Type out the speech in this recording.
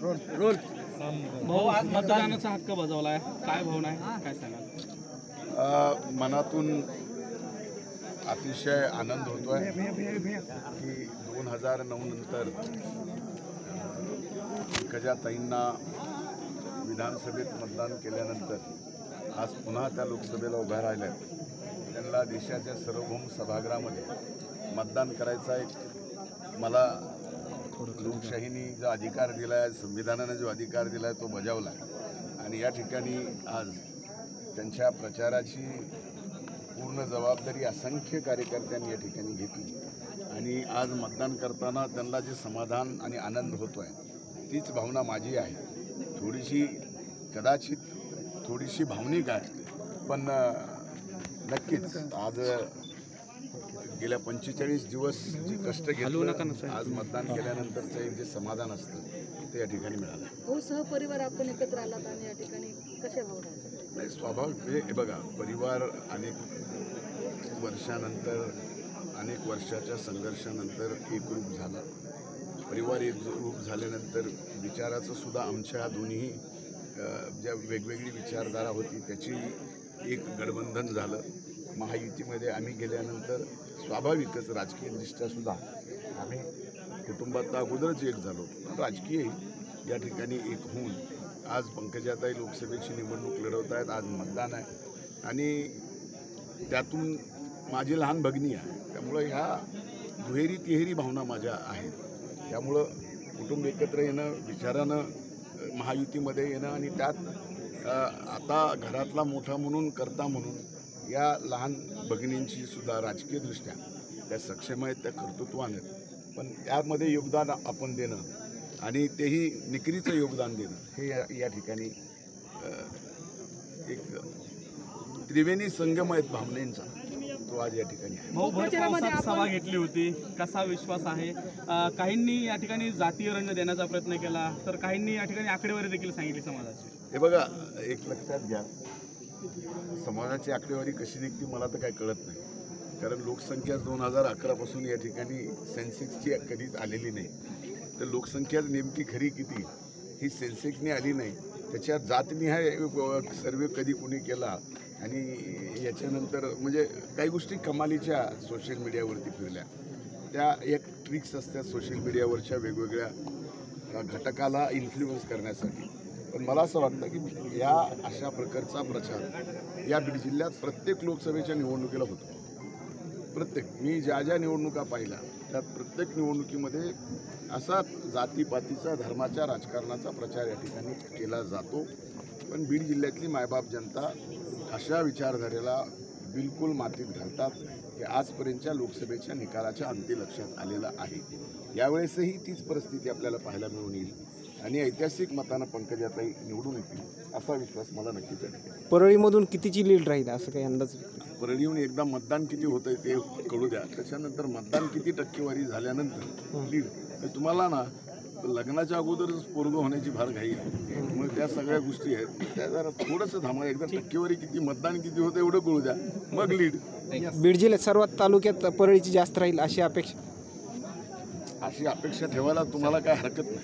Role भाऊ, आज मतदानाचा हक्क बजावलाय, काय भावना आहे, काय सांगाल? मनातून अतिशय आनंद होतोय की 2009 नंतर पंकजाताईंना विधानसभेत मतदान केल्यानंतर आज पुन्हा त्या लोकसभेला उभ्या राहिल्या. त्यांना देशाच्या सार्वभौम सभागृहामध्ये मतदान करायचा एक मला लोकशाहीने जो अधिकार दिला आहे, संविधानाने जो अधिकार दिला आहे तो बजावला आहे. आणि या ठिकाणी आज त्यांच्या प्रचाराची पूर्ण जबाबदारी असंख्य कार्यकर्त्यांनी या ठिकाणी घेतली. आणि आज मतदान करताना त्यांना जे समाधान आणि आनंद होतो आहे तीच भावना माझी आहे. कदाचित थोडीशी भावनिक आहे, पण नक्कीच आज गेल्या 45 दिवस जी कष्ट घेतलं, आज मतदान केल्यानंतरचं एक जे समाधान असतं ते या ठिकाणी मिळालं. हो, सहपरिवार आपण एकत्र आलात आणि या ठिकाणी कशा भावना? नाही, स्वाभाविक हे बघा, परिवार अनेक वर्षानंतर, अनेक वर्षाच्या संघर्षानंतर एकरूप झाला. परिवार एकरूप झाल्यानंतर विचाराचं सुद्धा आमच्या दोन्ही ज्या वेगवेगळी विचारधारा होती त्याची एक गठबंधन झालं. महायुतीमध्ये आम्ही गेल्यानंतर स्वाभाविकच राजकीयदृष्ट्या सुद्धा आम्ही कुटुंबात अगोदरच एक झालो. राजकीय या ठिकाणी एक होऊन आज पंकजाताई लोकसभेची निवडणूक लढवत आहेत. आज मतदान आहे आणि त्यातून माझी लहान भगिनी आहे. त्यामुळं ह्या दुहेरी तिहेरी भावना माझ्या आहेत. त्यामुळं कुटुंब एकत्र येणं, विचारानं महायुतीमध्ये येणं आणि त्यात आता घरातला मोठा म्हणून, करता म्हणून या लहान भगिनींची सुद्धा राजकीयदृष्ट्या त्या सक्षम आहेत, त्या कर्तृत्वान आहेत. पण त्यामध्ये योगदान आपण देणं आणि तेही निकरीचं योगदान देणं हे या ठिकाणी एक त्रिवेणी संगम आहेत भावनेंचा, तो आज या ठिकाणी आहे. भाऊ, भरपावसात सभा घेतली होती, कसा विश्वास आहे? काहींनी या ठिकाणी जातीय रंग देण्याचा प्रयत्न केला, तर काहींनी या ठिकाणी आकडेवारी देखील सांगितली समाजाची. हे बघा, एक लक्षात घ्या, समाजाची आकडेवारी कशी निघते मला तर काही कळत नाही. कारण लोकसंख्या 2011 पासून या ठिकाणी सेन्सेक्सची कधीच आलेली नाही. तर लोकसंख्या नेमकी खरी किती ही सेन्सेक्सने आली नाही. त्याच्यात जातनिहाय सर्वे कधी कुणी केला आणि याच्यानंतर म्हणजे काही गोष्टी कमालीच्या सोशल मीडियावरती फिरल्या. त्या एक ट्रिक्स असतात सोशल मीडियावरच्या वेगवेगळ्या घटकाला इन्फ्लुअन्स करण्यासाठी. पण मला असं वाटतं की या अशा प्रकारचा प्रचार या बीड जिल्ह्यात प्रत्येक लोकसभेच्या निवडणुकीला होतो. मी ज्या निवडणुका पाहिल्या त्यात प्रत्येक निवडणुकीमध्ये असा जातीपातीचा, धर्माच्या राजकारणाचा प्रचार या ठिकाणी केला जातो. पण बीड जिल्ह्यातली मायबाप जनता अशा विचारधारेला बिलकुल मातीत घालतात की आजपर्यंतच्या लोकसभेच्या निकालाच्या अंती लक्षात आलेला आहे. यावेळेसही तीच परिस्थिती आपल्याला पाहायला मिळून येईल आणि ऐतिहासिक मतानं पंकजाताई निवडून येतील असा विश्वास मला नक्कीच आहे. परळीमधून कितीची लीड राहील असं काही अंदाज? परळीहून एकदा मतदान किती होतं आहे ते कळू द्या, त्याच्यानंतर मतदान किती टक्केवारी झाल्यानंतर लीड. तुम्हाला ना लग्नाच्या अगोदरच पोरगं होण्याची फार घाई आहे. मग त्या सगळ्या गोष्टी आहेत त्या जरा थोडंसं थांबा. एकदा टक्केवारी किती, मतदान किती होतं एवढं कळू द्या, मग लीड. बीड जिल्ह्यात सर्वात तालुक्यात परळीची जास्त राहील अशी अपेक्षा ठेवायला तुम्हाला काय हरकत नाही.